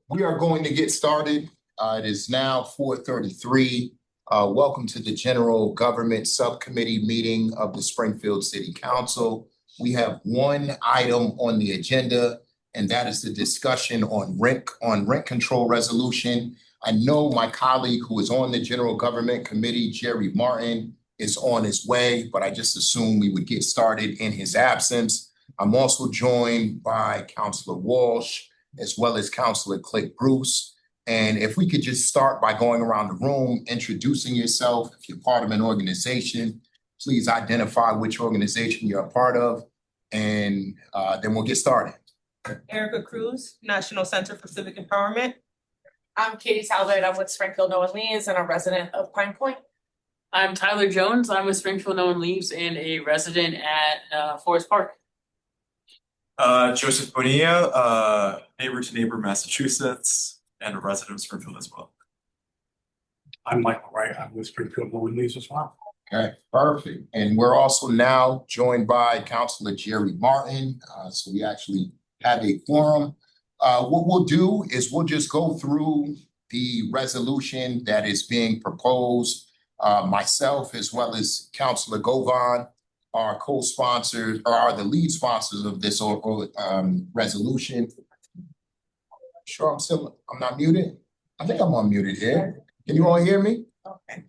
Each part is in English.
We are going to get started. It is now 4:33. Welcome to the General Government Subcommittee meeting of the Springfield City Council. We have one item on the agenda, and that is the discussion on rent control resolution. I know my colleague who is on the General Government Committee, Jerry Martin, is on his way, but I just assumed we would get started in his absence. I'm also joined by Councilor Walsh, as well as Councilor Click Bruce. And if we could just start by going around the room, introducing yourself. If you're part of an organization, please identify which organization you're a part of, and then we'll get started. Erica Cruz, National Center for Civic Empowerment. I'm Katie Talbot. I'm with Springfield No One Leaves and a resident of Pine Point. I'm Tyler Jones. I'm with Springfield No One Leaves and a resident at Forest Park. Joseph Bonilla, neighbor to neighbor, Massachusetts, and a resident of Springfield as well. I'm Michael Wright. I'm with Springfield No One Leaves as well. Okay, perfect. And we're also now joined by Councilor Jerry Martin. So we actually have a quorum. What we'll do is we'll just go through the resolution that is being proposed. Myself, as well as Councilor Govan, are co-sponsors or are the lead sponsors of this resolution. Sure, I'm not muted. I think I'm unmuted here. Can you all hear me? Okay.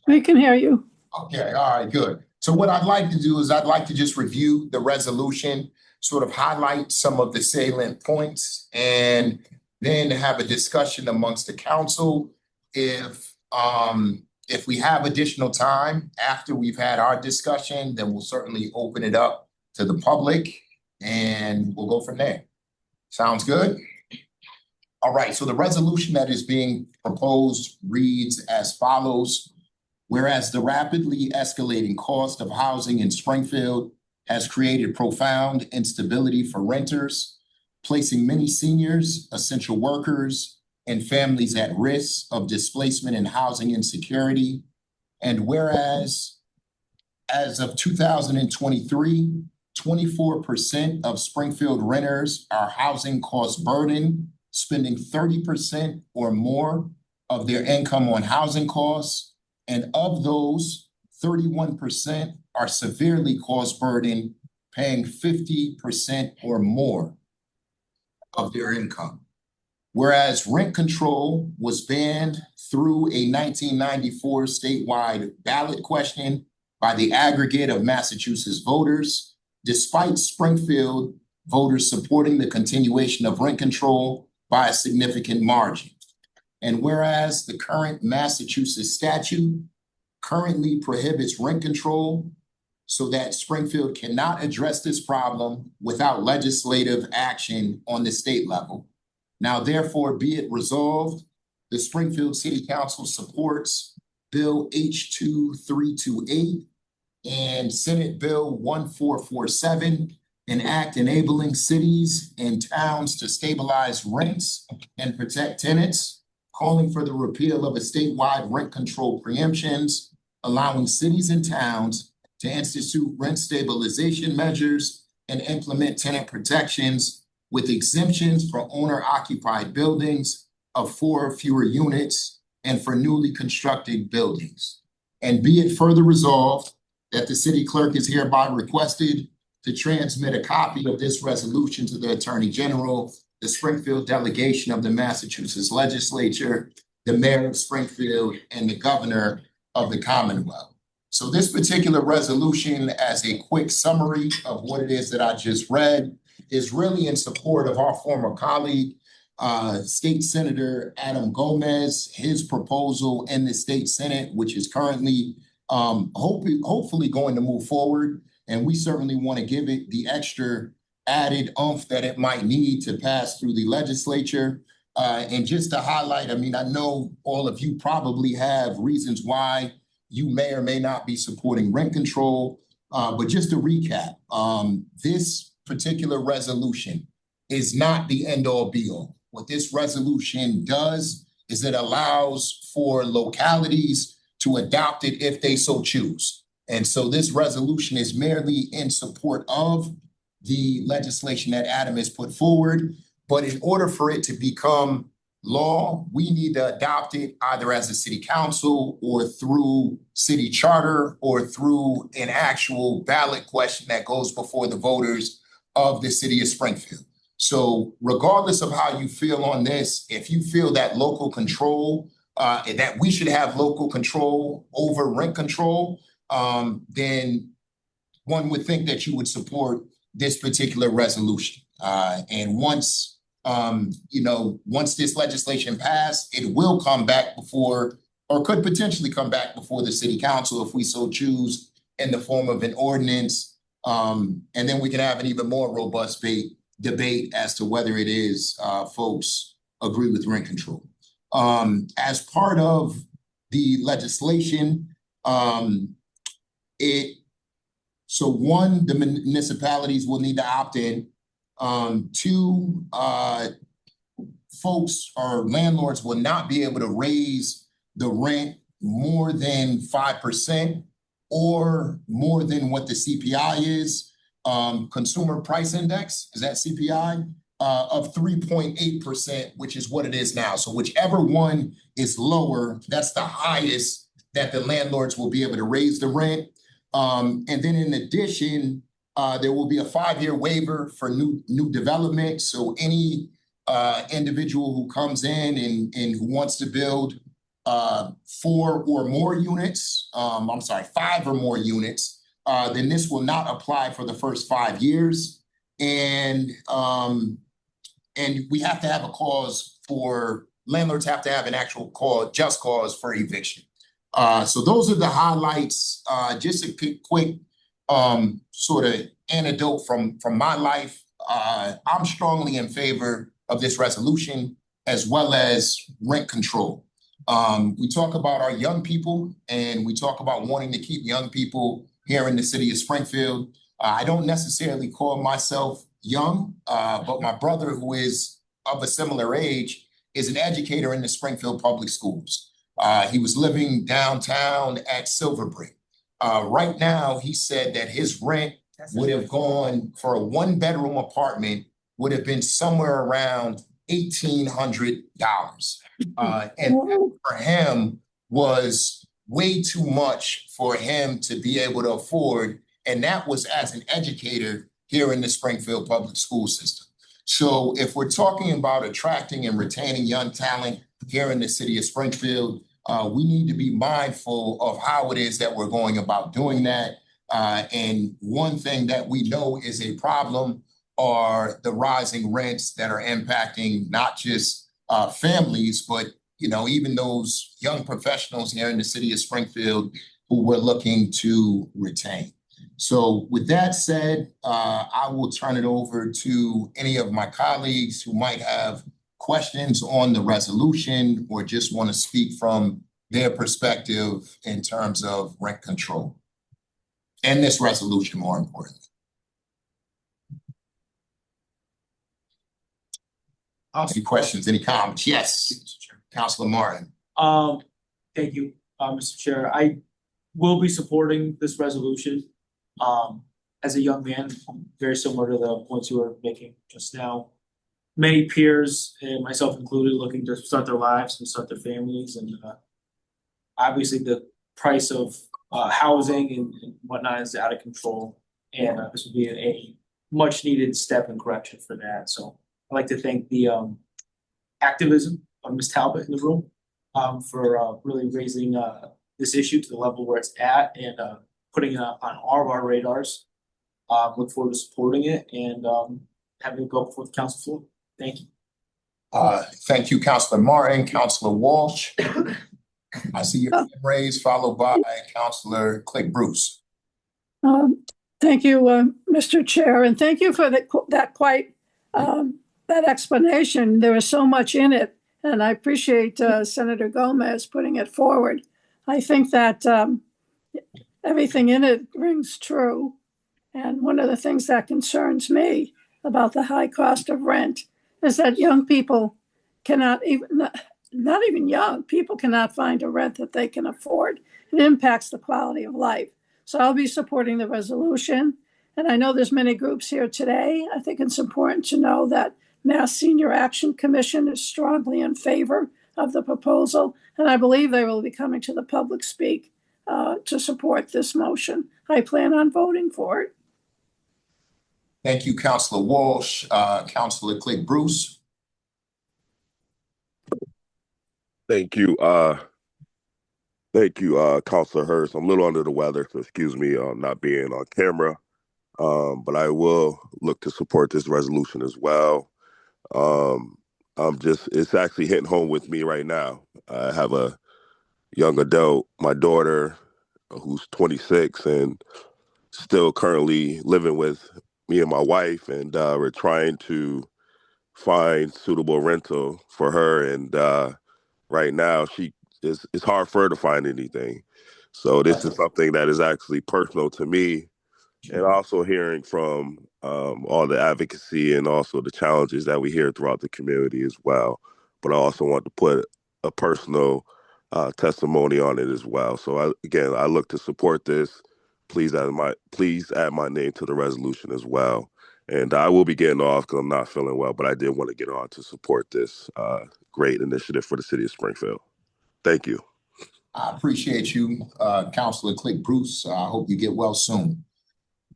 We can hear you. Okay, all right, good. So what I'd like to do is I'd like to just review the resolution, sort of highlight some of the salient points, and then have a discussion amongst the council. If we have additional time after we've had our discussion, then we'll certainly open it up to the public and we'll go from there. Sounds good? All right, so the resolution that is being proposed reads as follows. Whereas the rapidly escalating cost of housing in Springfield has created profound instability for renters, placing many seniors, essential workers, and families at risk of displacement and housing insecurity. And whereas, as of 2023, 24% of Springfield renters are housing cost burdened, spending 30% or more of their income on housing costs. And of those, 31% are severely cost burdened, paying 50% or more of their income. Whereas rent control was banned through a 1994 statewide ballot question by the aggregate of Massachusetts voters, despite Springfield voters supporting the continuation of rent control by a significant margin. And whereas the current Massachusetts statute currently prohibits rent control, so that Springfield cannot address this problem without legislative action on the state level. Now, therefore, be it resolved, the Springfield City Council supports Bill H2328 and Senate Bill 1447, an act enabling cities and towns to stabilize rents and protect tenants, calling for the repeal of a statewide rent control preemptions, allowing cities and towns to institute rent stabilization measures and implement tenant protections with exemptions for owner-occupied buildings of 4 or fewer units and for newly constructed buildings. And be it further resolved that the city clerk is hereby requested to transmit a copy of this resolution to the Attorney General, the Springfield delegation of the Massachusetts Legislature, the Mayor of Springfield, and the Governor of the Commonwealth. So this particular resolution, as a quick summary of what it is that I just read, is really in support of our former colleague, State Senator Adam Gomez, his proposal in the state Senate, which is currently hopefully going to move forward. And we certainly want to give it the extra added oomph that it might need to pass through the legislature. And just to highlight, I mean, I know all of you probably have reasons why you may or may not be supporting rent control. But just to recap, this particular resolution is not the end all be all. What this resolution does is it allows for localities to adopt it if they so choose. And so this resolution is merely in support of the legislation that Adam has put forward. But in order for it to become law, we need to adopt it either as a city council or through city charter or through an actual ballot question that goes before the voters of the city of Springfield. So regardless of how you feel on this, if you feel that local control, that we should have local control over rent control, then one would think that you would support this particular resolution. And once once this legislation passed, it will come back before, or could potentially come back before the city council if we so choose in the form of an ordinance. And then we can have an even more robust debate as to whether it is folks agree with rent control. As part of the legislation, one, the municipalities will need to opt in. Two, folks or landlords will not be able to raise the rent more than 5% or more than what the CPI is, consumer price index, is that CPI, of 3.8%, which is what it is now. So whichever one is lower, that's the highest that the landlords will be able to raise the rent. And then in addition, there will be a 5-year waiver for new development. So any individual who comes in and who wants to build 5 or more units, then this will not apply for the first 5 years. And we have to have a clause for landlords have to have an actual just cause for eviction. So those are the highlights. Just a quick sort of anecdote from my life. I'm strongly in favor of this resolution as well as rent control. We talk about our young people and we talk about wanting to keep young people here in the city of Springfield. I don't necessarily call myself young, but my brother, who is of a similar age, is an educator in the Springfield Public Schools. He was living downtown at Silverbrick. Right now, he said that his rent would have gone for a 1-bedroom apartment would have been somewhere around $1,800. And for him was way too much for him to be able to afford. And that was as an educator here in the Springfield Public School System. So if we're talking about attracting and retaining young talent here in the city of Springfield, we need to be mindful of how it is that we're going about doing that. And one thing that we know is a problem are the rising rents that are impacting not just families, but even those young professionals here in the city of Springfield who we're looking to retain. So with that said, I will turn it over to any of my colleagues who might have questions on the resolution or just want to speak from their perspective in terms of rent control and this resolution, more importantly. Any questions, any comments? Yes, Councilor Martin. Thank you, Mr. Chair. I will be supporting this resolution. As a young man, very similar to the points you were making just now. Many peers, and myself included, looking to start their lives and start their families, and obviously the price of housing and whatnot is out of control, and this would be a much needed step in correction for that. So I'd like to thank the activism of Ms. Talbot in the room for really raising this issue to the level where it's at and putting it on all of our radars. Look forward to supporting it and having it go before the council floor. Thank you. Thank you, Councilor Martin. Councilor Walsh. I see your hand raised, followed by Councilor Click Bruce. Thank you, Mr. Chair, and thank you for that explanation. There was so much in it, and I appreciate Senator Gomez putting it forward. I think that everything in it rings true, and one of the things that concerns me about the high cost of rent is that young people cannot even, not even young people cannot find a rent that they can afford. It impacts the quality of life. So I'll be supporting the resolution. And I know there's many groups here today. I think it's important to know that Mass Senior Action Commission is strongly in favor of the proposal, and I believe they will be coming to the public speak to support this motion. I plan on voting for it. Thank you, Councilor Walsh. Councilor Click Bruce. Thank you, Councilor Hurst. I'm a little under the weather, so excuse me on not being on camera. But I will look to support this resolution as well. It's actually hitting home with me right now. I have a young adult, my daughter, who's 26 and still currently living with me and my wife, and we're trying to find suitable rental for her. And right now, it's hard for her to find anything. So this is something that is actually personal to me, and also hearing from all the advocacy and also the challenges that we hear throughout the community as well. But I also want to put a personal testimony on it as well. So I look to support this. Please add my name to the resolution as well. And I will be getting off because I'm not feeling well, but I did want to get on to support this great initiative for the city of Springfield. Thank you. I appreciate you, Councilor Click Bruce. I hope you get well soon.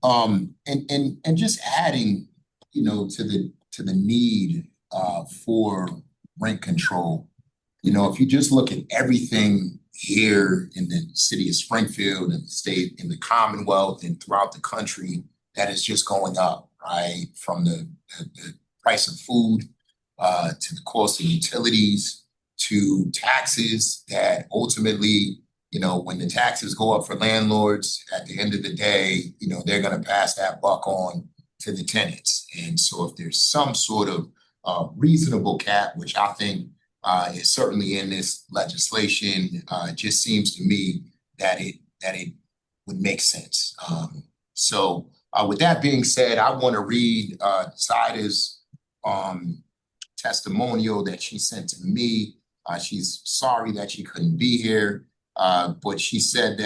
And just adding, to the need for rent control. If you just look at everything here in the city of Springfield and the state, in the Commonwealth, and throughout the country, that is just going up, right? From the price of food to the cost of utilities to taxes that ultimately, when the taxes go up for landlords, at the end of the day, they're going to pass that buck on to the tenants. And so if there's some sort of reasonable cap, which I think is certainly in this legislation, it just seems to me that it would make sense. So with that being said, I want to read Zaida's testimonial that she sent to me. She's sorry that she couldn't be here. But she said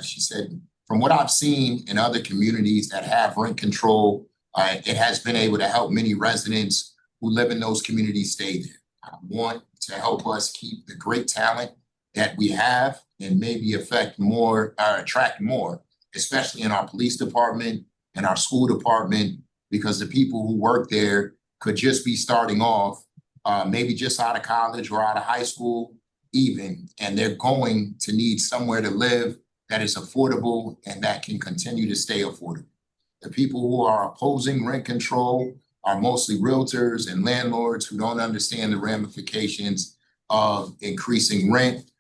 she said, from what I've seen in other communities that have rent control, it has been able to help many residents who live in those communities stay there. I want to help us keep the great talent that we have and maybe attract more, especially in our police department and our school department, because the people who work there could just be starting off maybe just out of college or out of high school even, and they're going to need somewhere to live that is affordable and that can continue to stay affordable. The people who are opposing rent control are mostly realtors and landlords who don't understand the ramifications of increasing rent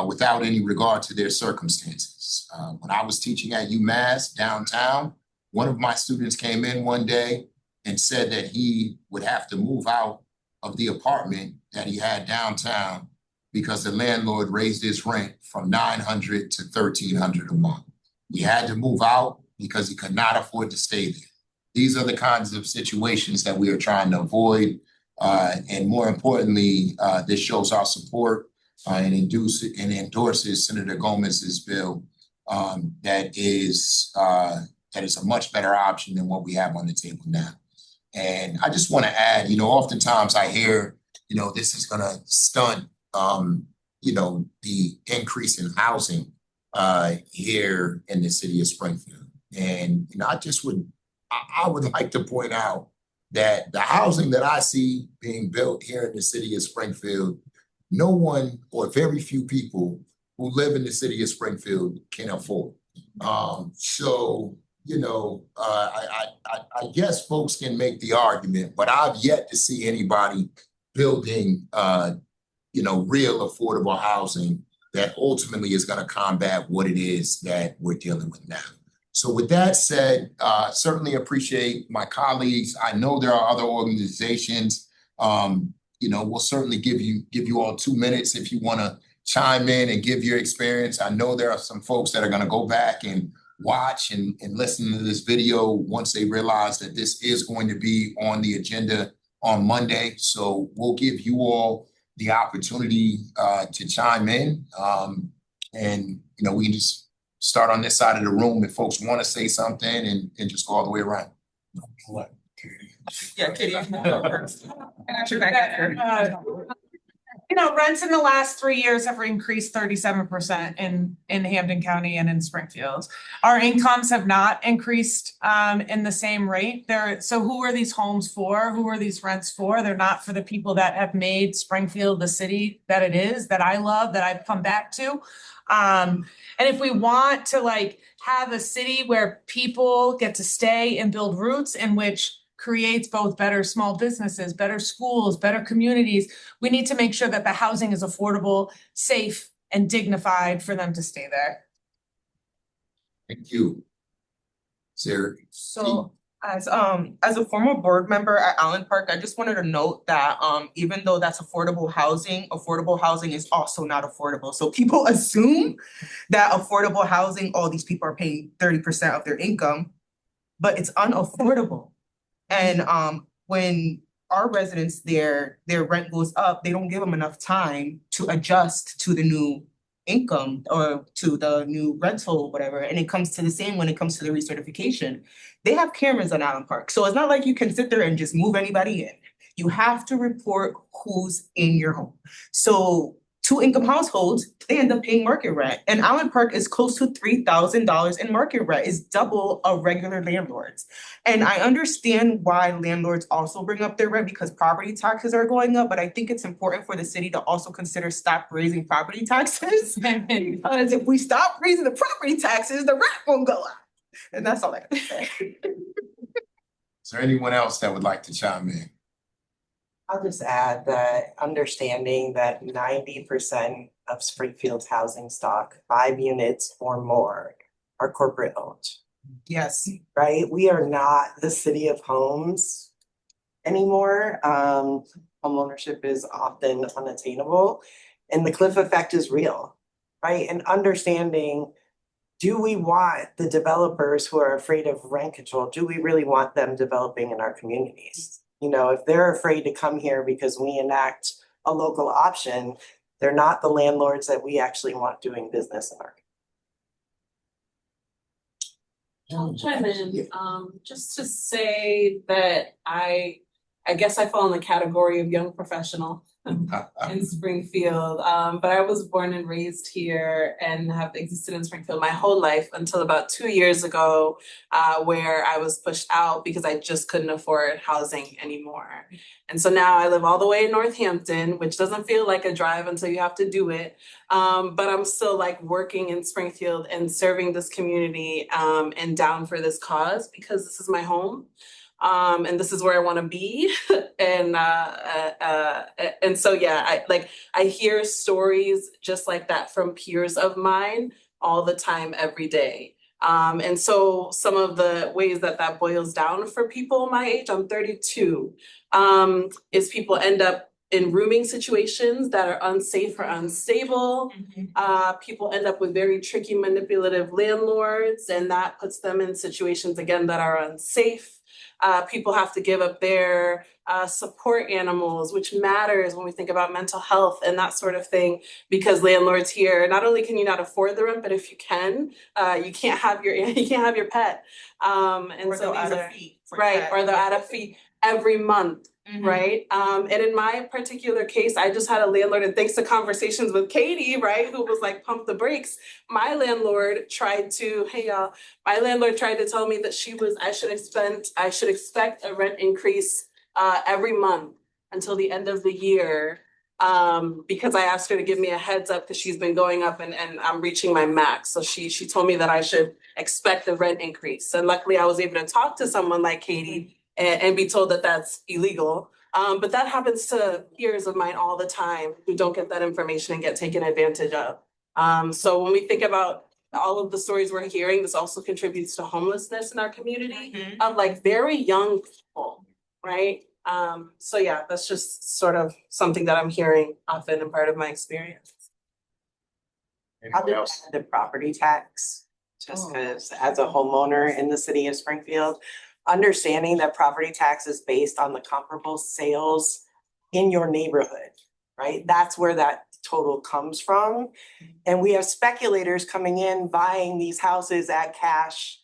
without any regard to their circumstances. When I was teaching at UMass downtown, one of my students came in one day and said that he would have to move out of the apartment that he had downtown because the landlord raised his rent from $900 to $1,300 a month. He had to move out because he could not afford to stay there. These are the kinds of situations that we are trying to avoid. And more importantly, this shows our support and endorses Senator Gomez's bill that is a much better option than what we have on the table now. And I just want to add, oftentimes I hear, this is going to stunt, the increase in housing here in the city of Springfield. And I would like to point out that the housing that I see being built here in the city of Springfield, no one or very few people who live in the city of Springfield can afford. I guess folks can make the argument, but I've yet to see anybody building, real affordable housing that ultimately is going to combat what it is that we're dealing with now. So with that said, certainly appreciate my colleagues. I know there are other organizations. We'll certainly give you all 2 minutes if you want to chime in and give your experience. I know there are some folks that are going to go back and watch and listen to this video once they realize that this is going to be on the agenda on Monday. So we'll give you all the opportunity to chime in. And we can just start on this side of the room if folks want to say something and just go all the way around. Yeah, Kitty, you can go first. I got your back after. You know, rents in the last 3 years have increased 37% in Hampden County and in Springfield. Our incomes have not increased in the same rate. So who are these homes for? Who are these rents for? They're not for the people that have made Springfield the city that it is, that I love, that I've come back to. And if we want to like have a city where people get to stay and build roots, in which creates both better small businesses, better schools, better communities, we need to make sure that the housing is affordable, safe, and dignified for them to stay there. Thank you. Sarah. So as a former board member at Allen Park, I just wanted to note that even though that's affordable housing is also not affordable. So people assume that affordable housing, all these people are paying 30% of their income, but it's unaffordable. And when our residents their rent goes up, they don't give them enough time to adjust to the new income or to the new rental, whatever. And it comes to the same when it comes to the recertification. They have cameras on Allen Park. So it's not like you can sit there and just move anybody in. You have to report who's in your home. So 2-income households, they end up paying market rent. And Allen Park is close to $3,000 in market rent. It's double a regular landlord's. And I understand why landlords also bring up their rent because property taxes are going up, but I think it's important for the city to also consider stop raising property taxes. Because if we stop raising the property taxes, the rent won't go up. And that's all I can say. Is there anyone else that would like to chime in? I'll just add that understanding that 90% of Springfield's housing stock, 5 units or more, are corporate owned, Yes. right? We are not the city of homes anymore. Home ownership is often unattainable, and the cliff effect is real, right? And understanding, do we want the developers who are afraid of rent control, do we really want them developing in our communities? You know, if they're afraid to come here because we enact a local option, they're not the landlords that we actually want doing business in our. I'll chime in, just to say that I guess I fall in the category of young professional in Springfield. But I was born and raised here and have existed in Springfield my whole life until about 2 years ago, where I was pushed out because I just couldn't afford housing anymore. And so now I live all the way in Northampton, which doesn't feel like a drive until you have to do it. But I'm still like working in Springfield and serving this community and down for this cause because this is my home. And this is where I want to be. And so, yeah, I hear stories just like that from peers of mine all the time, every day. And so some of the ways that boils down for people my age, I'm 32, is people end up in rooming situations that are unsafe or unstable. People end up with very tricky, manipulative landlords, and that puts them in situations, again, that are unsafe. People have to give up their support animals, which matters when we think about mental health and that sort of thing, because landlords here, not only can you not afford the rent, but if you can, you can't have your pet. And Or so they'll these add a are fee for right, that. or they'll add a fee every month. Right. And in my particular case, I just had a landlord, and thanks to conversations with Katie, right, who was like, pump the brakes. My landlord tried to, my landlord tried to tell me that I should expect a rent increase every month until the end of the year. Because I asked her to give me a heads up because she's been going up and I'm reaching my max. So she told me that I should expect a rent increase. And luckily I was able to talk to someone like Katie and be told that that's illegal. But that happens to peers of mine all the time who don't get that information and get taken advantage of. So when we think about all of the stories we're hearing, this also contributes to homelessness in our community of like very young people, right? So yeah, that's just sort of something that I'm hearing often and part of my experience. I'll Anyone else? just add the property tax, just because as a homeowner in the city of Springfield, understanding that property tax is based on the comparable sales in your neighborhood, right? That's where that total comes from. And we have speculators coming in, buying these houses at cash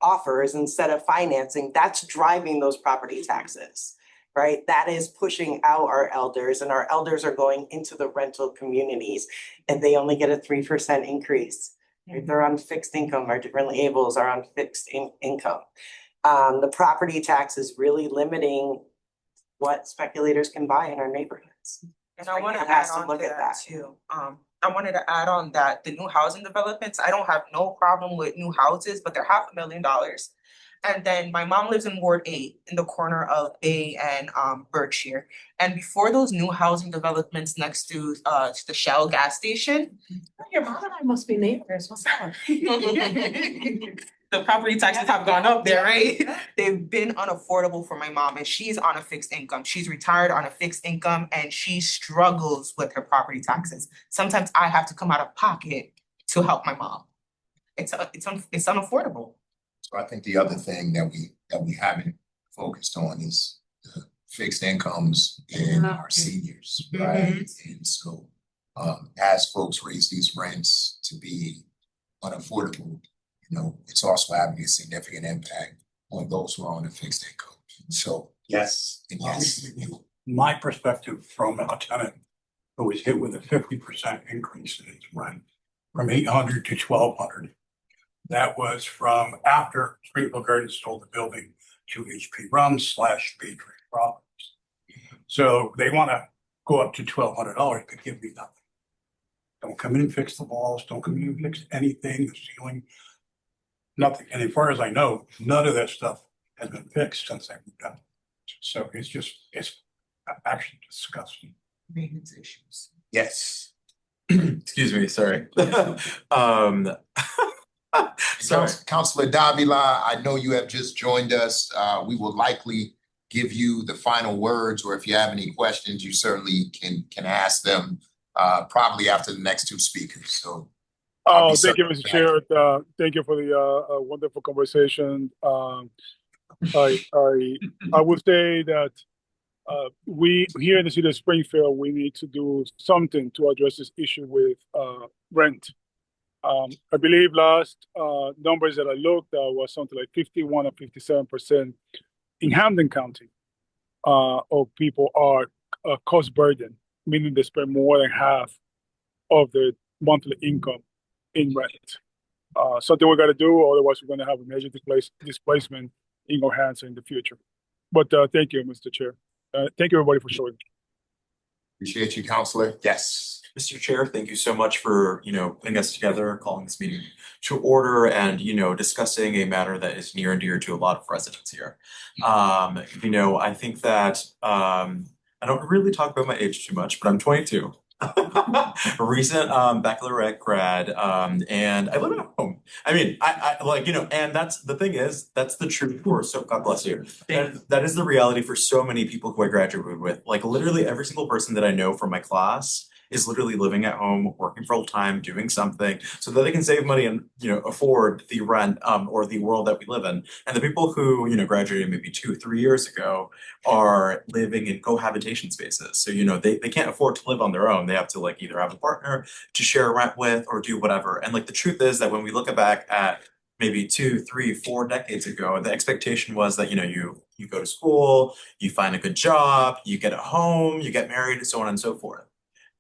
offers instead of financing, that's driving those property taxes, right? That is pushing out our elders, and our elders are going into the rental communities and they only get a 3% increase. If they're on fixed income, our differently ables are on fixed income. The property tax is really limiting what speculators can buy in our neighborhoods. And I wanna Springfield add has to on look to at that that. too. I wanted to add on that the new housing developments, I don't have no problem with new houses, but they're $500,000. And then my mom lives in Ward 8 in the corner of Bay and Berkshire. And before those new housing developments next to the Shell gas station, Your mom and I must be neighbors, what's up? the property taxes have gone up there, right? They've been unaffordable for my mom, and she's on a fixed income. She's retired on a fixed income and she struggles with her property taxes. Sometimes I have to come out of pocket to help my mom. It's unaffordable. So I think the other thing that we haven't focused on is the fixed incomes in our seniors, right? And so as folks raise these rents to be unaffordable, it's also having a significant impact on those who are on a fixed income. So yes, and yes. My perspective from a tenant who was hit with a 50% increase in his rent from 800 to 1,200. That was from after Springfield Gardens sold the building to HP Rum / Speed Trade Properties. So they want to go up to $1,200, but give me nothing. Don't come in and fix the walls. Don't come in and fix anything, the ceiling, nothing. And as far as I know, none of that stuff has been fixed since I moved out. So it's actually disgusting. Maintenance issues. Yes. Excuse me, sorry. Sorry. Councilor Davila, I know you have just joined us. We will likely give you the final words, or if you have any questions, you certainly can ask them probably after the next two speakers. So. Thank you, Mr. Chair. Thank you for the wonderful conversation. I would say that we here in the city of Springfield, we need to do something to address this issue with rent. I believe last numbers that I looked at was something like 51 or 57% in Hampden County of people are cost burden, meaning they spend more than half of their monthly income in rent. Something we got to do, otherwise we're going to have a major displacement in our hands in the future. But thank you, Mr. Chair. Thank you, everybody, for showing. Appreciate you, Councilor. Yes. Mr. Chair, thank you so much for, putting us together, calling this meeting to order and, discussing a matter that is near and dear to a lot of residents here. I think that I don't really talk about my age too much, but I'm 22. A recent baccalaureate grad, and I live at home. I mean, I like, and that's the thing is, that's the truth for, so God bless you. That is the reality for so many people who I graduated with. Like literally every single person that I know from my class is literally living at home, working full time, doing something so that they can save money and, afford the rent, or the world that we live in. And the people who, graduated maybe 2-3 years ago are living in cohabitation spaces. So, they can't afford to live on their own. They have to like either have a partner to share rent with or do whatever. And like the truth is that when we look back at maybe 2, 3, 4 decades ago, the expectation was that, you go to school, you find a good job, you get a home, you get married, so on and so forth.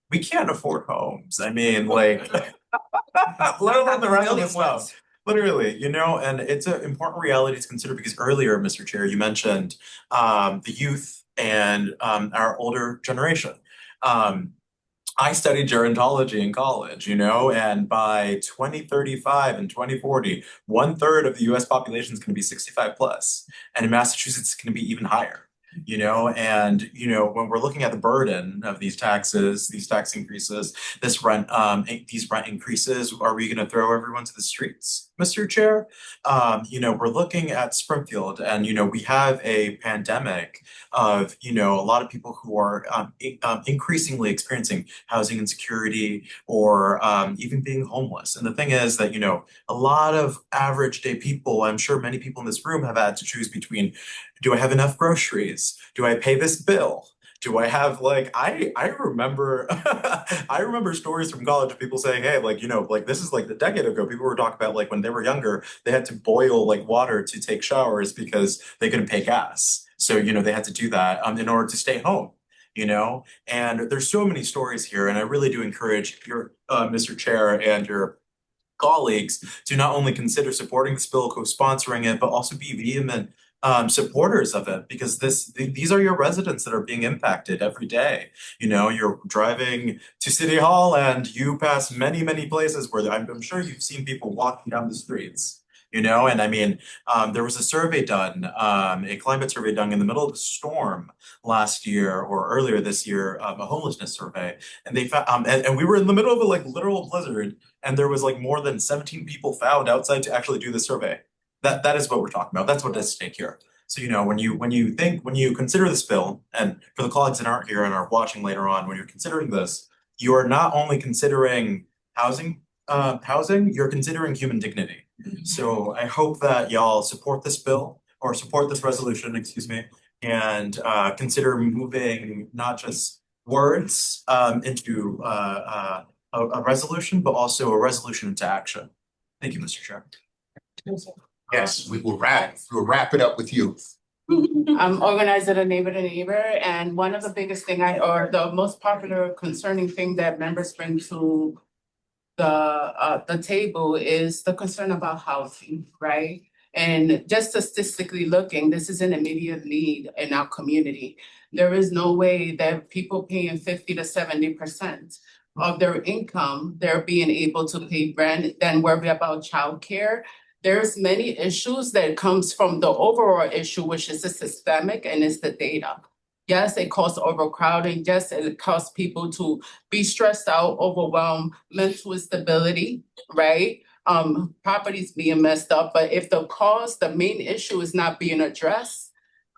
We can't afford homes. I mean, like, let alone the rest of the stuff. Literally, and it's an important reality to consider because earlier, Mr. Chair, you mentioned the youth and our older generation. I studied gerontology in college, and by 2035 and 2040, 1/3 of the US population is going to be 65 plus. And in Massachusetts, it's going to be even higher. And when we're looking at the burden of these taxes, these tax increases, these rent increases, are we going to throw everyone to the streets, Mr. Chair? We're looking at Springfield, and we have a pandemic of a lot of people who are increasingly experiencing housing insecurity or even being homeless. And the thing is that a lot of average day people, I'm sure many people in this room have had to choose between, do I have enough groceries? Do I pay this bill? Do I have like I remember I remember stories from college of people saying, hey, like, like this is like a decade ago, people were talking about like when they were younger, they had to boil like water to take showers because they couldn't pay gas. So, they had to do that in order to stay home. And there's so many stories here, and I really do encourage your Mr. Chair and your colleagues to not only consider supporting this bill, co-sponsoring it, but also be vehement supporters of it, because these are your residents that are being impacted every day. You're driving to City Hall and you pass many, many places where I'm sure you've seen people walking down the streets. And I mean, there was a survey done, a climate survey done in the middle of the storm last year or earlier this year, a homelessness survey, and they found, and we were in the middle of a like literal blizzard, and there was like more than 17 people found outside to actually do the survey. That is what we're talking about. That's what is at stake here. So, when you consider this bill, and for the colleagues that aren't here and are watching later on, when you're considering this, you are not only considering housing, you're considering human dignity. So I hope that y'all support this bill, or support this resolution, excuse me, and consider moving not just words into a resolution, but also a resolution into action. Thank you, Mr. Chair. Yes, we'll wrap it up with you. I'm organized at a neighbor to neighbor, and one of the biggest thing or the most popular concerning thing that members bring to the table is the concern about housing, right? And just statistically looking, this is an immediate need in our community. There is no way that people paying 50 to 70% of their income, they're being able to pay rent, then worry about childcare. There's many issues that comes from the overall issue, which is the systemic, and it's the data. Yes, it causes overcrowding. Yes, it causes people to be stressed out, overwhelmed, mental instability, right? Properties being messed up. But if the main issue is not being addressed,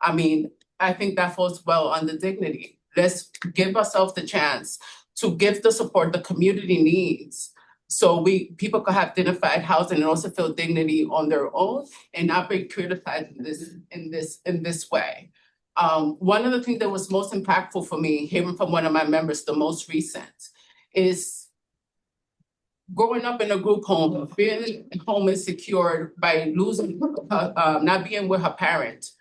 I mean, I think that falls well under dignity. Let's give ourselves the chance to give the support the community needs, so people can have dignified housing and also feel dignity on their own and not be criticized in this way. One of the things that was most impactful for me, hearing from one of my members, the most recent, is growing up in a group home, being home insecure by losing, not being with her parent.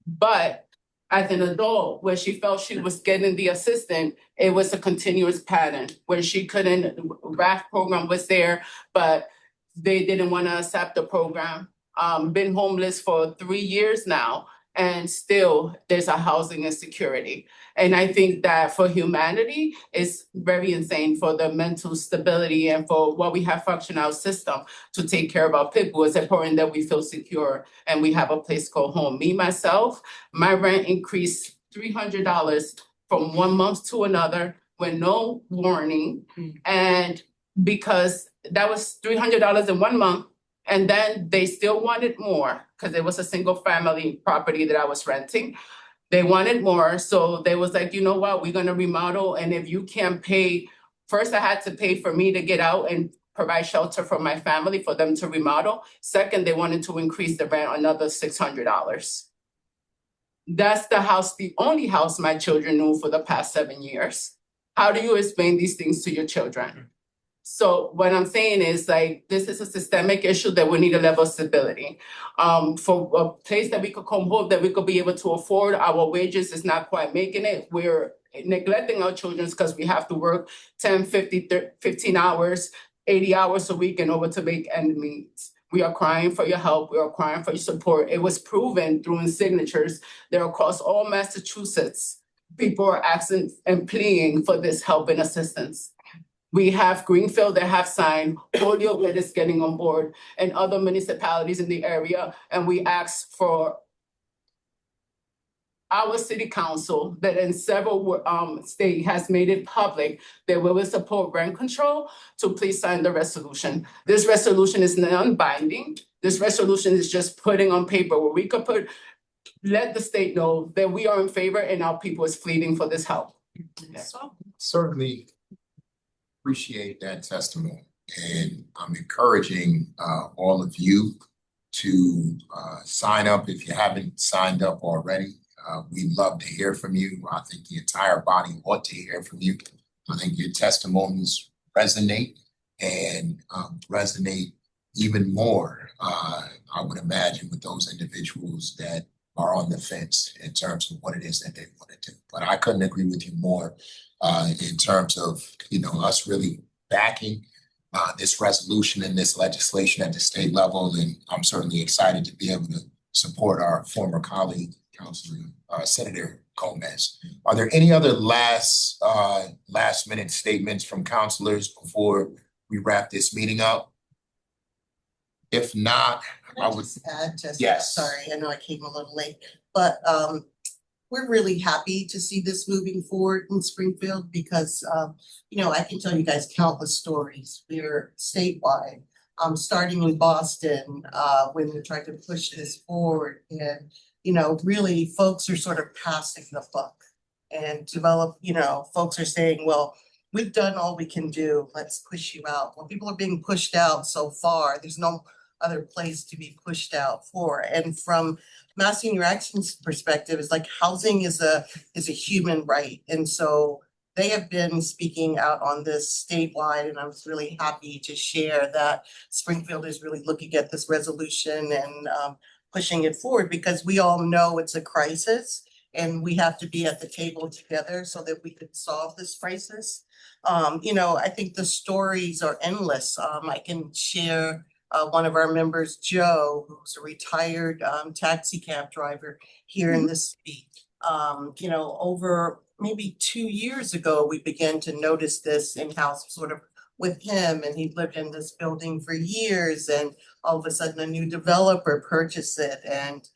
But as an adult, where she felt she was getting the assistance, it was a continuous pattern where she couldn't, RAF program was there, but they didn't want to accept the program. Been homeless for 3 years now, and still there's a housing insecurity. And I think that for humanity, it's very insane for the mental stability and for what we have function our system to take care of our people. It's important that we feel secure and we have a place called home. Me, myself, my rent increased $300 from 1 month to another with no warning. And because that was $300 in 1 month, and then they still wanted more because it was a single family property that I was renting. They wanted more. So they was like, you know what, we're going to remodel. And if you can't pay, first I had to pay for me to get out and provide shelter for my family for them to remodel. Second, they wanted to increase the rent another $600. That's the only house my children knew for the past 7 years. How do you explain these things to your children? So what I'm saying is like, this is a systemic issue that we need a level of stability. For a place that we could come home, that we could be able to afford, our wages is not quite making it. We're neglecting our children because we have to work 10, 15 hours, 80 hours a week in order to make ends meet. We are crying for your help. We are crying for your support. It was proven through signatures that across all Massachusetts, people are asking and pleading for this help and assistance. We have Greenfield that have signed, Holyoke is getting on board, and other municipalities in the area. And we ask for our city council that in several states has made it public that we will support rent control to please sign the resolution. This resolution is non-binding. This resolution is just putting on paper where we could let the state know that we are in favor and our people is pleading for this help. Certainly appreciate that testimony, and I'm encouraging all of you to sign up if you haven't signed up already. we'd love to hear from you. I think the entire body ought to hear from you. I think your testimonies resonate and resonate even more, I would imagine, with those individuals that are on the fence in terms of what it is that they want to do. But I couldn't agree with you more in terms of, us really backing this resolution and this legislation at the state level. And I'm certainly excited to be able to support our former colleague, Councilor Senator Gomez. Are there any other last minute statements from councilors before we wrap this meeting up? If not, I would. Add just, Yes. sorry, I know I came a little late, but we're really happy to see this moving forward in Springfield because I can tell you guys countless stories. We're statewide, starting in Boston, when they're trying to push this forward, and really folks are sort of passing the buck and folks are saying, well, we've done all we can do, let's push you out. When people are being pushed out so far, there's no other place to be pushed out for. And from Mass Senior Action's perspective, is like housing is a human right. And so they have been speaking out on this statewide, and I was really happy to share that Springfield is really looking at this resolution and pushing it forward, because we all know it's a crisis and we have to be at the table together so that we can solve this crisis. I think the stories are endless. I can share one of our members, Joe, who's a retired taxi cab driver here in the city. Over maybe 2 years ago, we began to notice this in-house sort of with him, and he lived in this building for years, and all of a sudden a new developer purchased it, and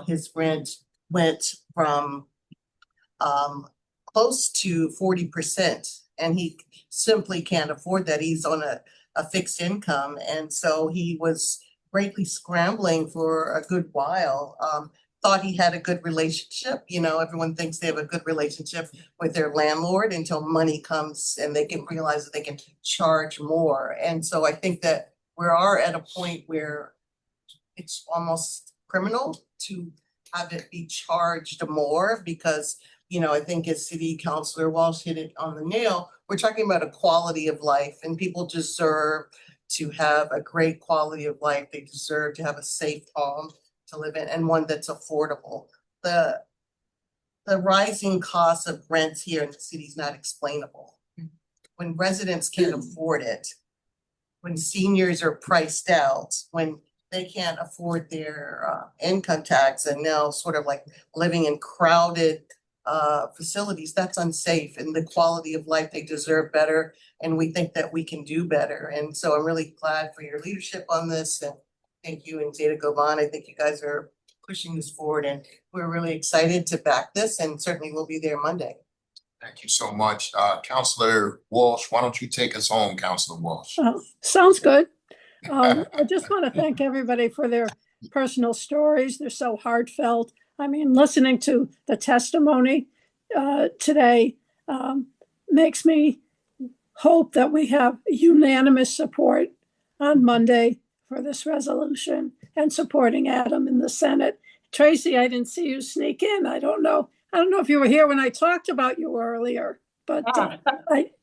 his rent went from close to 40%, and he simply can't afford that. He's on a fixed income. And so he was greatly scrambling for a good while, thought he had a good relationship. Everyone thinks they have a good relationship with their landlord until money comes and they can realize that they can charge more. And so I think that we are at a point where it's almost criminal to have it be charged more, because I think as City Councilor Walsh hit it on the nail, we're talking about a quality of life, and people deserve to have a great quality of life. They deserve to have a safe home to live in, and one that's affordable. The rising cost of rents here in the city is not explainable. When residents can't afford it, when seniors are priced out, when they can't afford their income tax, and now sort of like living in crowded facilities, that's unsafe, and the quality of life, they deserve better, and we think that we can do better. And so I'm really glad for your leadership on this, and thank you and Zeta Govan. I think you guys are pushing this forward, and we're really excited to back this, and certainly we'll be there Monday. Thank you so much. Councilor Walsh, why don't you take us home, Councilor Walsh? Sounds good. I just want to thank everybody for their personal stories. They're so heartfelt. I mean, listening to the testimony today makes me hope that we have unanimous support on Monday for this resolution and supporting Adam in the Senate. Tracy, I didn't see you sneak in. I don't know if you were here when I talked about you earlier, but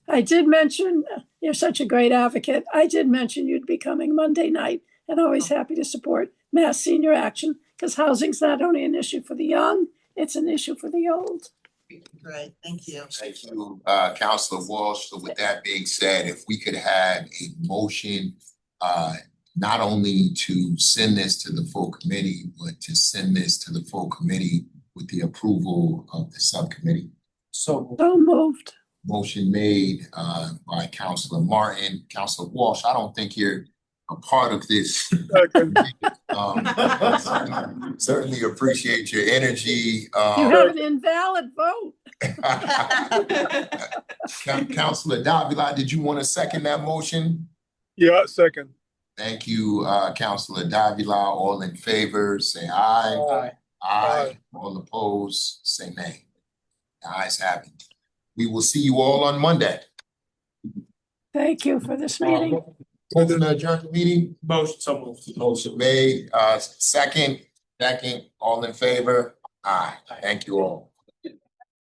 I did mention, you're such a great advocate. I did mention you'd be coming Monday night, and always happy to support Mass Senior Action, because housing's not only an issue for the young, it's an issue for the old. Right, thank you. Thank you, Councilor Walsh. So with that being said, if we could have a motion, not only to send this to the full committee, but to send this to the full committee with the approval of the subcommittee. So moved. Motion made by Councilor Martin. Councilor Walsh, I don't think you're a part of this. Certainly appreciate your energy. You have an invalid vote. Councilor Davila, did you want to second that motion? Yeah, second. Thank you, Councilor Davila. All in favor, say aye. Aye. Aye. All opposed, say nay. The ayes have it. We will see you all on Monday. Thank you for this meeting. Motion to adjourn the meeting. Motion, so moved. Motion made, second, all in favor. Aye. Thank you all.